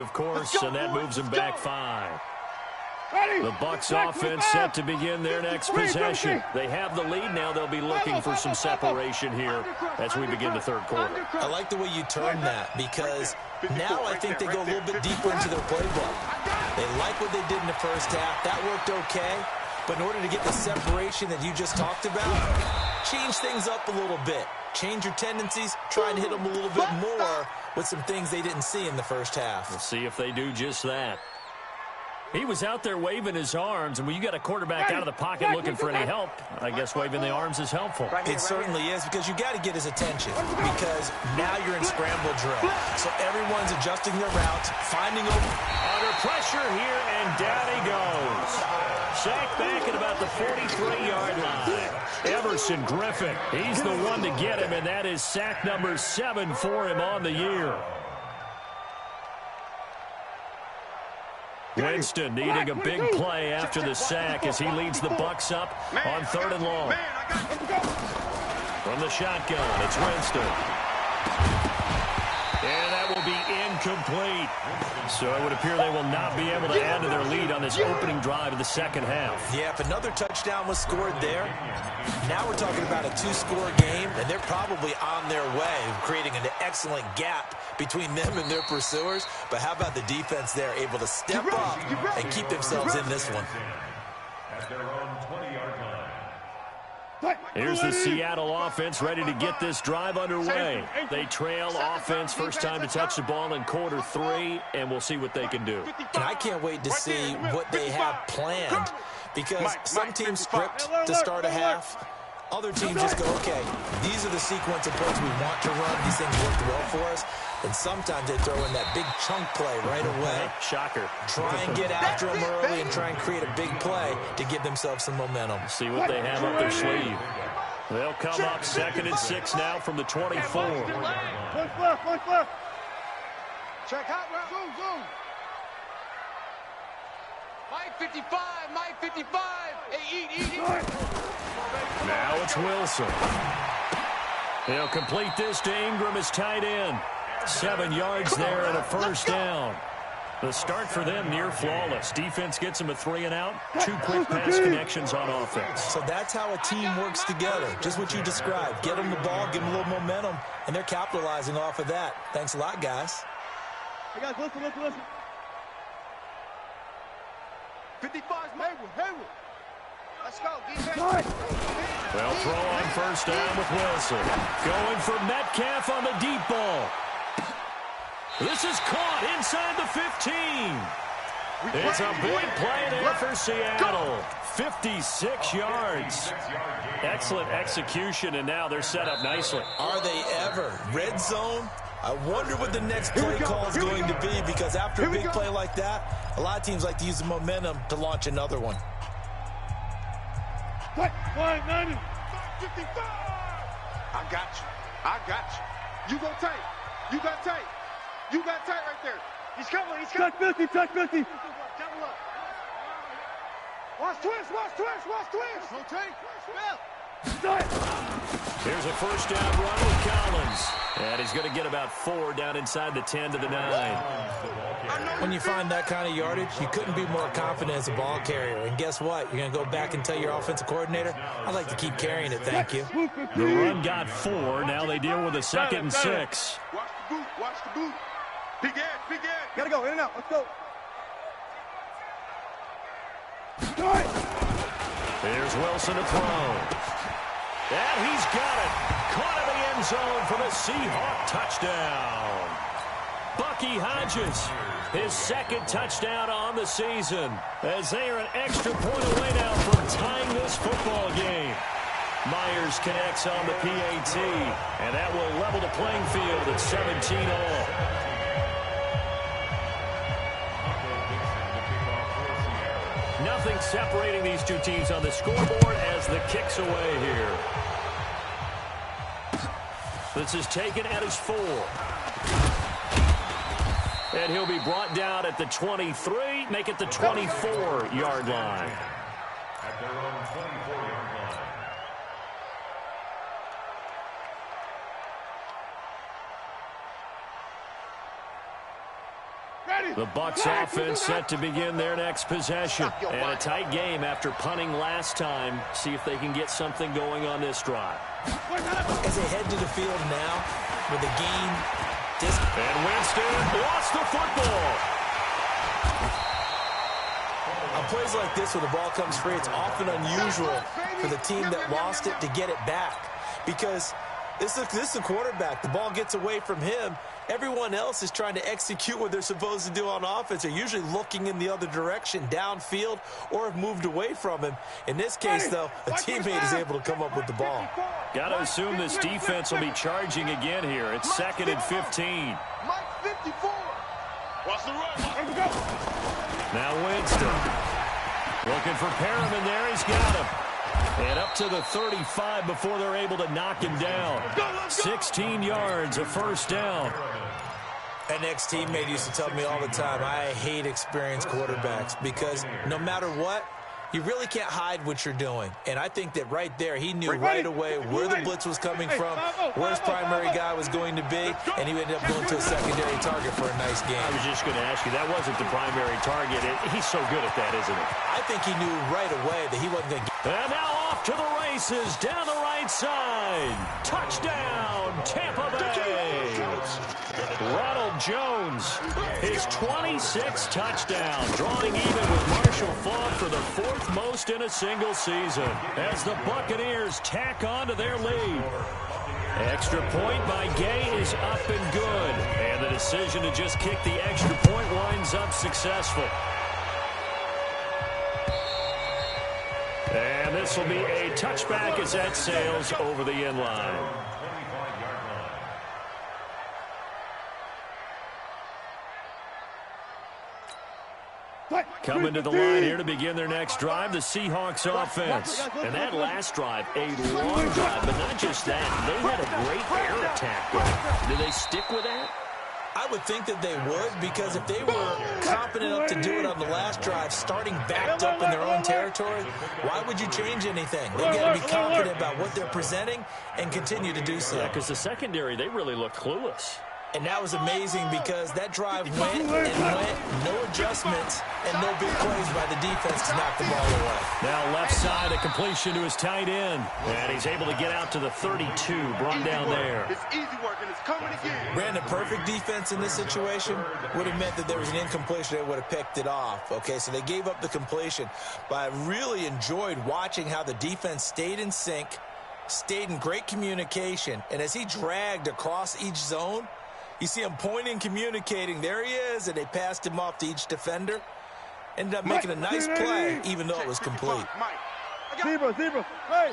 Of course, and that moves them back 5. The Bucs offense set to begin their next possession. They have the lead now. They'll be looking for some separation here as we begin the third quarter. I like the way you turn that, because now I think they go a little bit deeper into their playbook. They like what they did in the first half. That worked okay. But in order to get the separation that you just talked about, change things up a little bit. Change your tendencies, try and hit them a little bit more with some things they didn't see in the first half. We'll see if they do just that. He was out there waving his arms, and when you got a quarterback out of the pocket looking for any help, I guess waving the arms is helpful. It certainly is, because you got to get his attention, because now you're in scramble drill. So everyone's adjusting their routes, finding open. Under pressure here, and down he goes. Sacked back at about the 43-yard line. Everson Griffin, he's the one to get him, and that is sack number 7 for him on the year. Winston needing a big play after the sack as he leads the Bucs up on 3rd and long. From the shotgun, it's Winston. And that will be incomplete. So it would appear they will not be able to add to their lead on this opening drive of the second half. Yeah, if another touchdown was scored there, now we're talking about a 2-score game, and they're probably on their way, creating an excellent gap between them and their pursuers. But how about the defense there, able to step up and keep themselves in this one? At their own 20-yard line. Here's the Seattle offense ready to get this drive underway. They trail offense, first time to touch the ball in quarter 3, and we'll see what they can do. And I can't wait to see what they have planned, because some teams script to start a half. Other teams just go, okay, these are the sequence of plays we want to run. These things worked well for us. And sometimes they throw in that big chunk play right away. Shocker. Try and get after them early and try and create a big play to give themselves some momentum. See what they have up their sleeve. They'll come up 2nd and 6 now from the 24. Check out, zoom, zoom. Mike 55, Mike 55. Hey, eat. Now it's Wilson. He'll complete this to Ingram as tight end. 7 yards there and a first down. The start for them near flawless. Defense gets them a 3-and-out. 2 quick pass connections on offense. So that's how a team works together. Just what you described. Get them the ball, give them a little momentum, and they're capitalizing off of that. Thanks a lot, guys. Hey, guys, listen. 55's Haywood. Let's go, defense. They'll throw on first down with Wilson. Going for Metcalf on the deep ball. This is caught inside the 15. It's a big play there for Seattle. 56 yards. Excellent execution, and now they're set up nicely. Are they ever? Red zone? I wonder what the next play call is going to be, because after a big play like that, a lot of teams like to use the momentum to launch another one. 190. 55. I got you. You go tight. You got tight right there. He's coming. Touch 50. Double up. Watch twist. Rotate. Here's a first down run with Collins. And he's going to get about 4 down inside the 10 to the 9. When you find that kind of yardage, you couldn't be more confident as a ball carrier. And guess what? You're going to go back and tell your offensive coordinator, I'd like to keep carrying it, thank you. The run got 4. Now they deal with a 2nd and 6. Watch the boot. Big edge. Gotta go, in and out. Let's go. Here's Wilson to throw. And he's got it. Caught in the end zone for the Seahawk touchdown. Bucky Hodges, his 2nd touchdown on the season, as they are an extra point away now from tying this football game. Myers connects on the PAT, and that will level the playing field at 17 all. Nothing separating these two teams on the scoreboard as the kick's away here. This is taken at his 4. And he'll be brought down at the 23, make it the 24-yard line. At their own 24-yard line. Ready. The Bucs offense set to begin their next possession. And a tight game after punting last time. See if they can get something going on this drive. As they head to the field now with a game. And Winston lost the football. On plays like this where the ball comes free, it's often unusual for the team that lost it to get it back. Because this is the quarterback. The ball gets away from him. Everyone else is trying to execute what they're supposed to do on offense. They're usually looking in the other direction, downfield, or have moved away from him. In this case, though, a teammate is able to come up with the ball. Got to assume this defense will be charging again here. It's 2nd and 15. Watch the run. Now Winston. Looking for Perriman there. He's got him. And up to the 35 before they're able to knock him down. 16 yards, a first down. An ex-teammate used to tell me all the time, I hate experienced quarterbacks because no matter what, you really can't hide what you're doing. And I think that right there, he knew right away where the blitz was coming from, where his primary guy was going to be, and he ended up going to a secondary target for a nice game. I was just going to ask you, that wasn't the primary target. He's so good at that, isn't he? I think he knew right away that he wasn't going to get. And now off to the races, down the right side. Touchdown, Tampa Bay. Ronald Jones, his 26th touchdown, drawing even with Marshall Faulk for the 4th most in a single season as the Buccaneers tack on to their lead. Extra point by Gay is up and good, and the decision to just kick the extra point winds up successful. And this will be a touchback as that sails over the end line. Coming to the line here to begin their next drive, the Seahawks offense. And that last drive, a long drive, but not just that. They had a great air attack going. Do they stick with that? I would think that they would, because if they were confident enough to do it on the last drive, starting backed up in their own territory, why would you change anything? They've got to be confident about what they're presenting and continue to do so. Yeah, because the secondary, they really looked clueless. And that was amazing because that drive went and went, no adjustments, and no big plays by the defense to knock the ball away. Now left side, a completion to his tight end. And he's able to get out to the 32, brought down there. It's easy work, and it's coming again. Brandon, perfect defense in this situation would have meant that there was an incompletion. They would have picked it off. Okay, so they gave up the completion. But I really enjoyed watching how the defense stayed in sync, stayed in great communication. And as he dragged across each zone, you see him pointing, communicating. There he is, and they passed him off to each defender. Ended up making a nice play, even though it was complete. Zebra. Hey.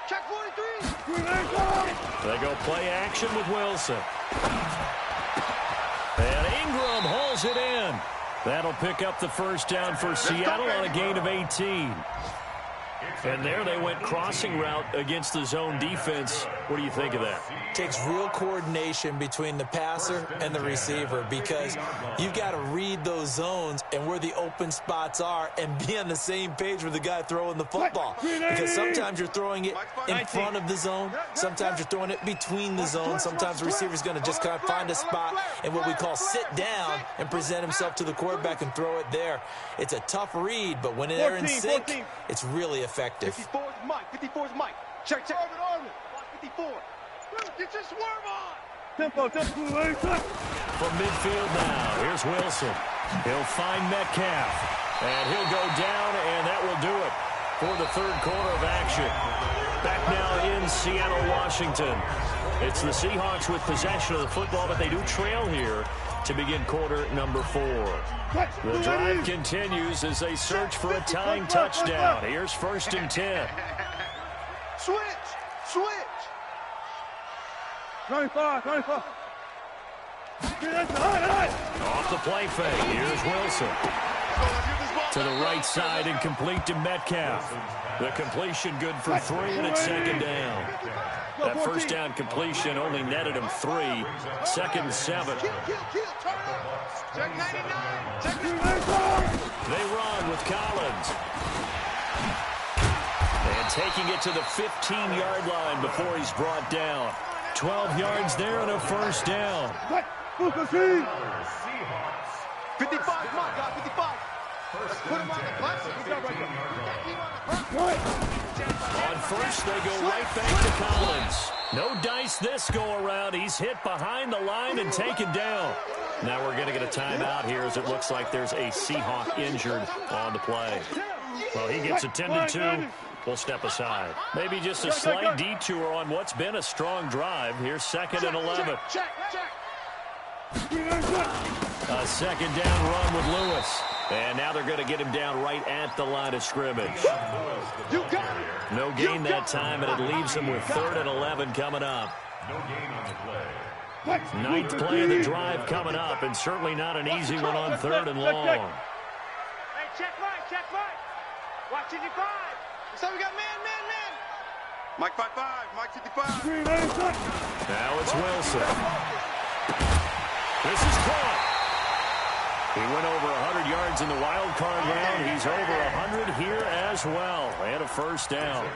Check 43. They go play action with Wilson. And Ingram hauls it in. That'll pick up the first down for Seattle on a gain of 18. And there they went crossing route against the zone defense. What do you think of that? Takes real coordination between the passer and the receiver, because you've got to read those zones and where the open spots are and be on the same page with the guy throwing the football. Because sometimes you're throwing it in front of the zone. Sometimes you're throwing it between the zones. Sometimes the receiver's going to just kind of find a spot and what we call sit down and present himself to the quarterback and throw it there. It's a tough read, but when they're in sync, it's really effective. 54 is Mike. Check. Watch 54. Get your swerve on. Tempo. From midfield now, here's Wilson. He'll find Metcalf. And he'll go down, and that will do it for the third quarter of action. Back now in Seattle, Washington. It's the Seahawks with possession of the football, but they do trail here to begin quarter number 4. The drive continues as they search for a tying touchdown. Here's 1st and 10. Switch. 95. Off the play fake. Here's Wilson. To the right side and complete to Metcalf. The completion good for 3, and it's 2nd down. That first down completion only netted him 3. 2nd and 7. Check 99. They run with Collins. And taking it to the 15-yard line before he's brought down. 12 yards there and a first down. Seahawks 55 is Mike. Got 55. Put him on the bus. He's not right there. On first, they go right back to Collins. No dice this go-around. He's hit behind the line and taken down. Now we're going to get a timeout here as it looks like there's a Seahawk injured on the play. Well, he gets attended to. We'll step aside. Maybe just a slight detour on what's been a strong drive. Here's 2nd and 11. A second down run with Lewis. And now they're going to get him down right at the line of scrimmage. No gain that time, and it leaves him with 3rd and 11 coming up. No gain on the play. 9th play of the drive coming up, and certainly not an easy one on 3rd and long. Hey, check Mike. Watch 55. So we got man. Mike 55, Mike 55. Now it's Wilson. This is caught. He went over 100 yards in the wild card round. He's over 100 here as well. And a first down.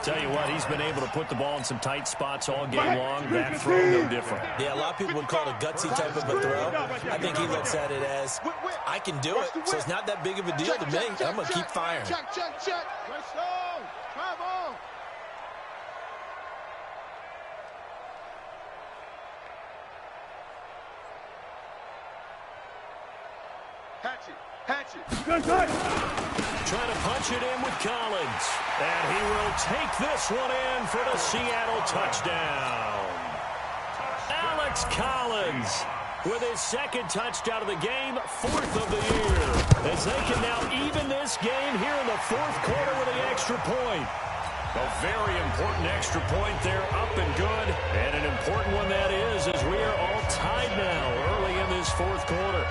Tell you what, he's been able to put the ball in some tight spots all game long. That throw, no different. Yeah, a lot of people would call it a gutsy type of a throw. I think he looks at it as, I can do it, so it's not that big of a deal to me. I'm going to keep firing. Check. Travel. Hatchet. Trying to punch it in with Collins. And he will take this one in for the Seattle touchdown. Alex Collins with his 2nd touchdown of the game, 4th of the year. As they can now even this game here in the 4th quarter with an extra point. A very important extra point there, up and good. And an important one that is, as we are all tied now early in this 4th quarter.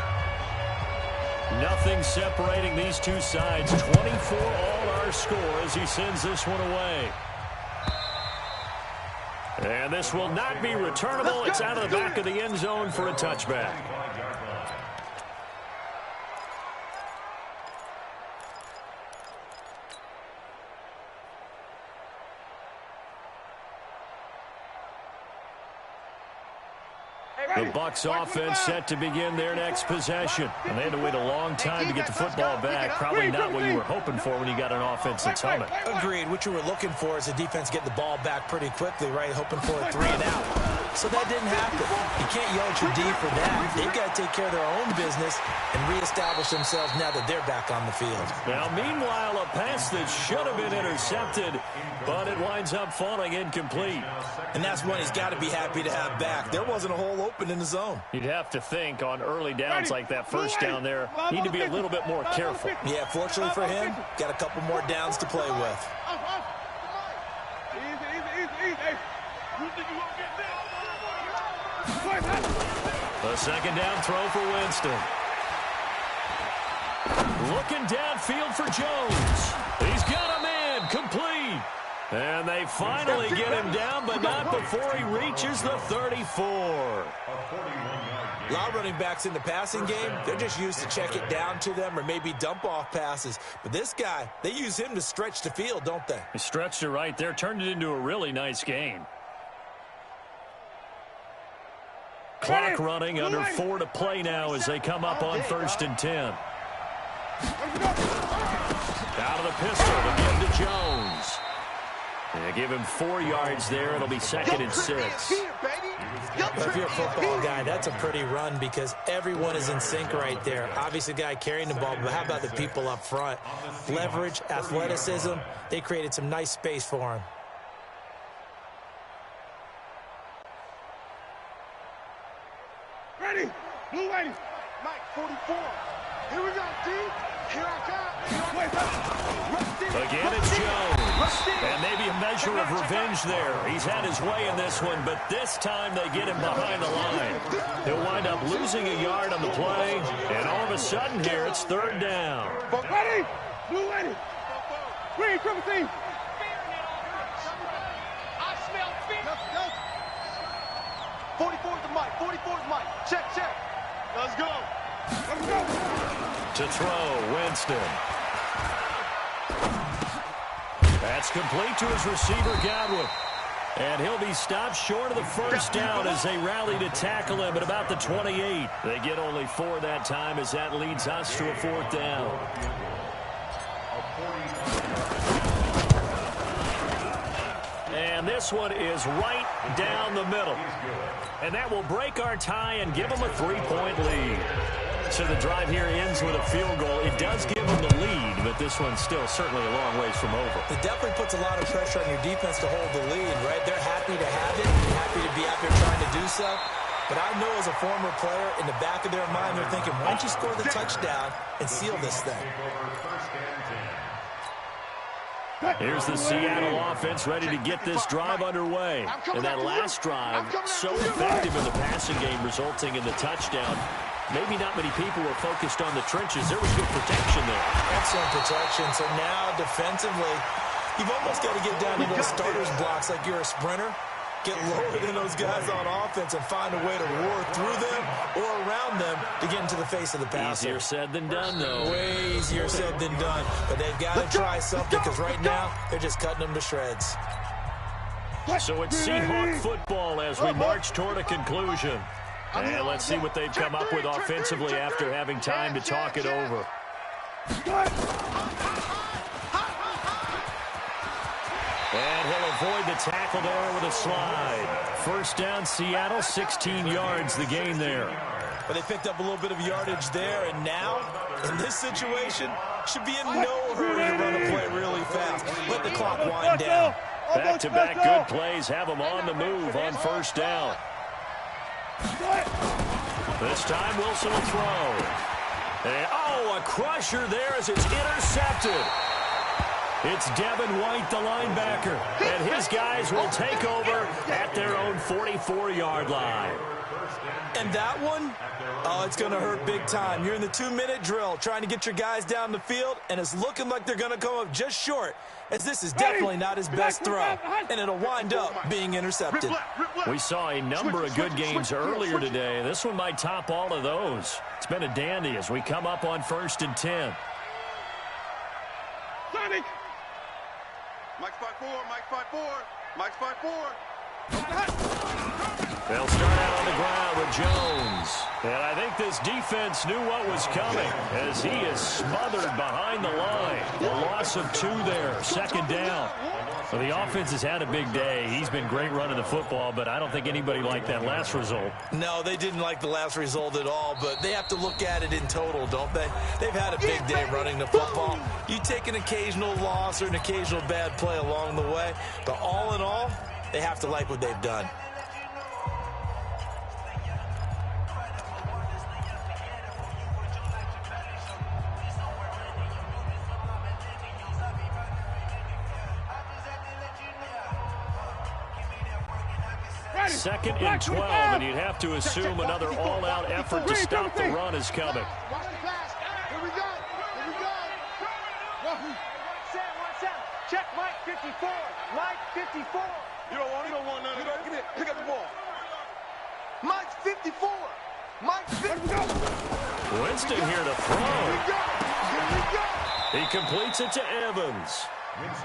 Nothing separating these two sides. 24 all our score as he sends this one away. And this will not be returnable. It's out of the back of the end zone for a touchback. The Bucs offense set to begin their next possession. And they had to wait a long time to get the football back. Probably not what you were hoping for when you got an offense that's humming. Agreed. What you were looking for is the defense getting the ball back pretty quickly, right? Hoping for a 3 and out. So that didn't happen. You can't yell at your D for that. They've got to take care of their own business and reestablish themselves now that they're back on the field. Now, meanwhile, a pass that should have been intercepted, but it winds up falling incomplete. And that's one he's got to be happy to have back. There wasn't a hole open in the zone. You'd have to think on early downs like that first down there, need to be a little bit more careful. Yeah, fortunately for him, got a couple more downs to play with. The second down throw for Winston. Looking downfield for Jones. He's got a man complete. And they finally get him down, but not before he reaches the 34. A lot of running backs in the passing game, they're just used to check it down to them or maybe dump off passes. But this guy, they use him to stretch the field, don't they? He stretched it right there, turned it into a really nice game. Clock running, under 4 to play now as they come up on 1st and 10. Out of the pistol, again to Jones. They give him 4 yards there. It'll be 2nd and 6. If you're a football guy, that's a pretty run because everyone is in sync right there. Obviously, the guy carrying the ball, but how about the people up front? Leverage, athleticism, they created some nice space for him. Ready, blue lady. Mike, 44. Here we go, D. Here I come. Again, it's Jones. And maybe a measure of revenge there. He's had his way in this one, but this time they get him behind the line. He'll wind up losing a yard on the play, and all of a sudden here it's 3rd down. Ready, blue lady. Green, triple team. I smell fear. 44 is the mic. 44 is Mike. Check. Let's go. To throw, Winston. That's complete to his receiver, Godwin. And he'll be stopped short of the first down as they rally to tackle him at about the 28. They get only 4 that time as that leads us to a 4th down. And this one is right down the middle. And that will break our tie and give them a 3-point lead. So the drive here ends with a field goal. It does give them the lead, but this one's still certainly a long ways from over. It definitely puts a lot of pressure on your defense to hold the lead, right? They're happy to have it, happy to be out there trying to do so. But I know as a former player, in the back of their mind, they're thinking, why don't you score the touchdown and seal this thing? Here's the Seattle offense ready to get this drive underway. And that last drive, so effective in the passing game, resulting in the touchdown. Maybe not many people were focused on the trenches. There was good protection there. Excellent protection. So now, defensively, you've almost got to get down to those starters blocks like you're a sprinter. Get lower than those guys on offense and find a way to roar through them or around them to get into the face of the passer. Easier said than done, though. Way easier said than done. But they've got to try something because right now they're just cutting them to shreds. So it's Seahawk football as we march toward a conclusion. And let's see what they've come up with offensively after having time to talk it over. And he'll avoid the tackle there with a slide. First down, Seattle, 16 yards, the gain there. But they picked up a little bit of yardage there, and now, in this situation, should be in no hurry to run a play really fast. Let the clock wind down. Back-to-back good plays have them on the move on first down. This time Wilson will throw. And, a crusher there as it's intercepted. It's Devin White, the linebacker, and his guys will take over at their own 44-yard line. And that one, it's going to hurt big time. You're in the 2-minute drill trying to get your guys down the field, and it's looking like they're going to come up just short, as this is definitely not his best throw, and it'll wind up being intercepted. We saw a number of good games earlier today. This one might top all of those. It's been a dandy as we come up on 1st and 10. Mike's 5-4, Mike's 5-4, Mike's 5-4. They'll start out on the ground with Jones. And I think this defense knew what was coming as he is smothered behind the line. A loss of 2 there, 2nd down. Well, the offense has had a big day. He's been great running the football, but I don't think anybody liked that last result. No, they didn't like the last result at all, but they have to look at it in total, don't they? They've had a big day running the football. You take an occasional loss or an occasional bad play along the way, but all in all, they have to like what they've done. Second and 12, and you'd have to assume another all-out effort to stop the run is coming. Watch the pass. Here we go. Here we go. One set. Check Mike 54. Mike 54. You don't want none of that. Get it. Pick up the ball. Mike 54. Mike 54. Winston here to throw. Here we go. He completes it to Evans.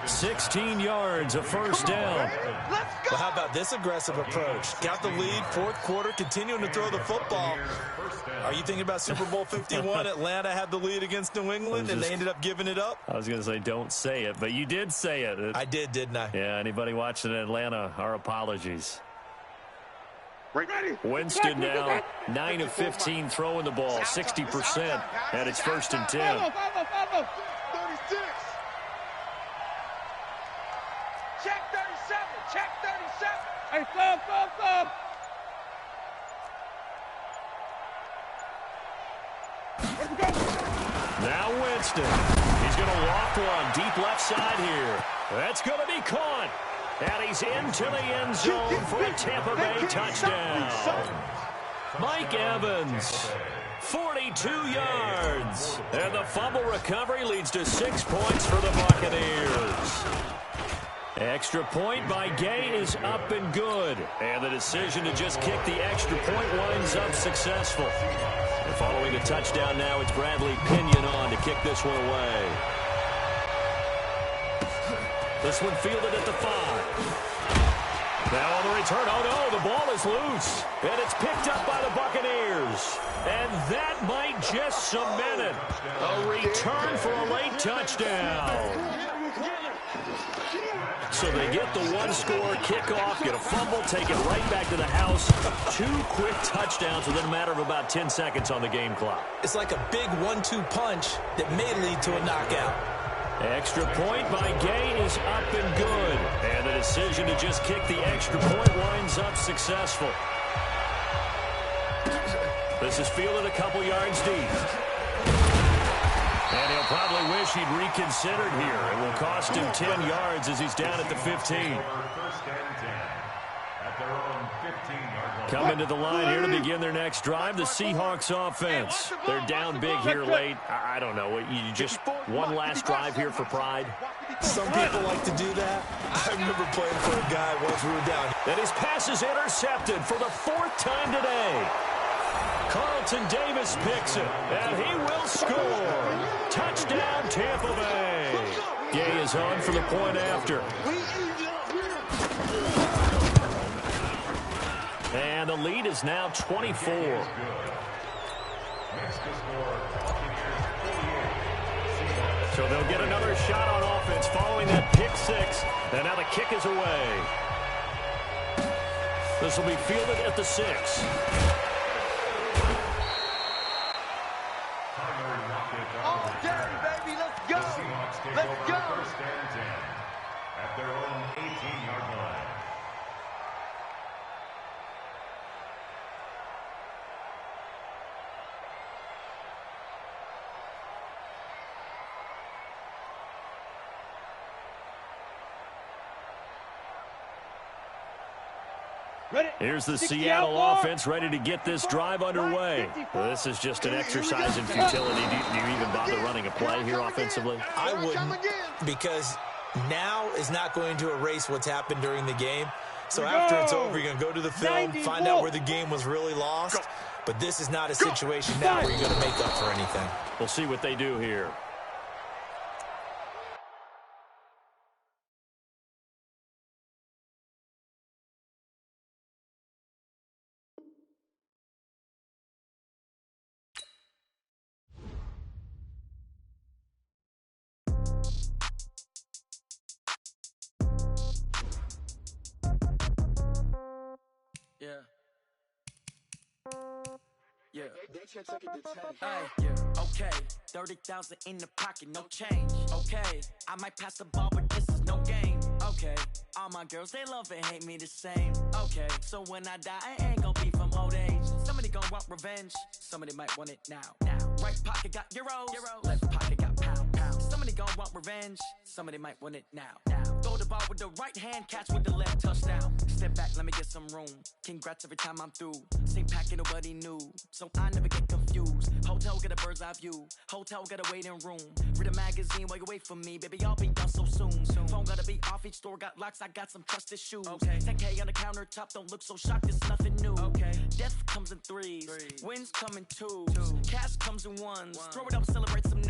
16 yards, a first down. Let's go. Well, how about this aggressive approach? Got the lead, 4th quarter, continuing to throw the football. Are you thinking about Super Bowl 51? Atlanta had the lead against New England, and they ended up giving it up? I was going to say don't say it, but you did say it. I did, didn't I? Yeah, anybody watching in Atlanta, our apologies. Ready. Winston now, 9 of 15 throwing the ball, 60%, and it's 1st and 10. 36. Check 37. Check 37. Hey, stop. Now Winston. He's going to walk one deep left side here. That's going to be caught. And he's into the end zone for a Tampa Bay touchdown. Mike Evans, 42 yards. And the fumble recovery leads to 6 points for the Buccaneers. Extra point by Gay is up and good. And the decision to just kick the extra point winds up successful. And following the touchdown now, it's Bradley Pinion on to kick this one away. This one fielded at the 5. Now on the return, oh no, the ball is loose. And it's picked up by the Buccaneers. And that might just cement it. A return for a late touchdown. So they get the one-score kickoff, get a fumble, take it right back to the house. 2 quick touchdowns within a matter of about 10 seconds on the game clock. It's like a big 1-2 punch that may lead to a knockout. Extra point by Gay is up and good. And the decision to just kick the extra point winds up successful. This is fielded a couple yards deep. And he'll probably wish he'd reconsidered here. It will cost him 10 yards as he's down at the 15. Coming to the line here to begin their next drive, the Seahawks offense. They're down big here late. I don't know. You just one last drive here for pride? Some people like to do that. I remember playing for a guy once we were down. And his pass is intercepted for the 4th time today. Carlton Davis picks it, and he will score. Touchdown, Tampa Bay. Gay is on for the point after. And the lead is now 24. So they'll get another shot on offense following that pick 6. And now the kick is away. This will be fielded at the 6. Oh, daddy, baby, let's go. Let's go. First and 10 at their own 18-yard line. Here's the Seattle offense ready to get this drive underway. This is just an exercise in futility. Do you even bother running a play here offensively? I wouldn't, because now is not going to erase what's happened during the game. So after it's over, you're going to go to the film, find out where the game was really lost. But this is not a situation now where you're going to make up for anything. We'll see what they do here. Yeah. Yeah. Okay. 30,000 in the pocket, no change. Okay. I might pass the ball, but this is no game. Okay. All my girls, they love and hate me the same. Okay. So when I die, I ain't gonna be from old age. Somebody gonna want revenge. Somebody might want it now. Right pocket got euros. Left pocket got pounds. Somebody gonna want revenge. Somebody might want it now. Throw the ball with the right hand, catch with the left, touchdown. Step back, let me get some room. Congrats every time I'm through. Same packet, nobody knew. So I never get confused. Hotel get a bird's eye view. Hotel get a waiting room. Read a magazine while you wait for me. Baby, I'll be done so soon. Phone gotta be off, each store got locks. I got some trusted shoes. 10K on the countertop, don't look so shocked, it's nothing new. Death comes in threes. Wins come in twos. Cash comes in ones. Throw it up, celebrate some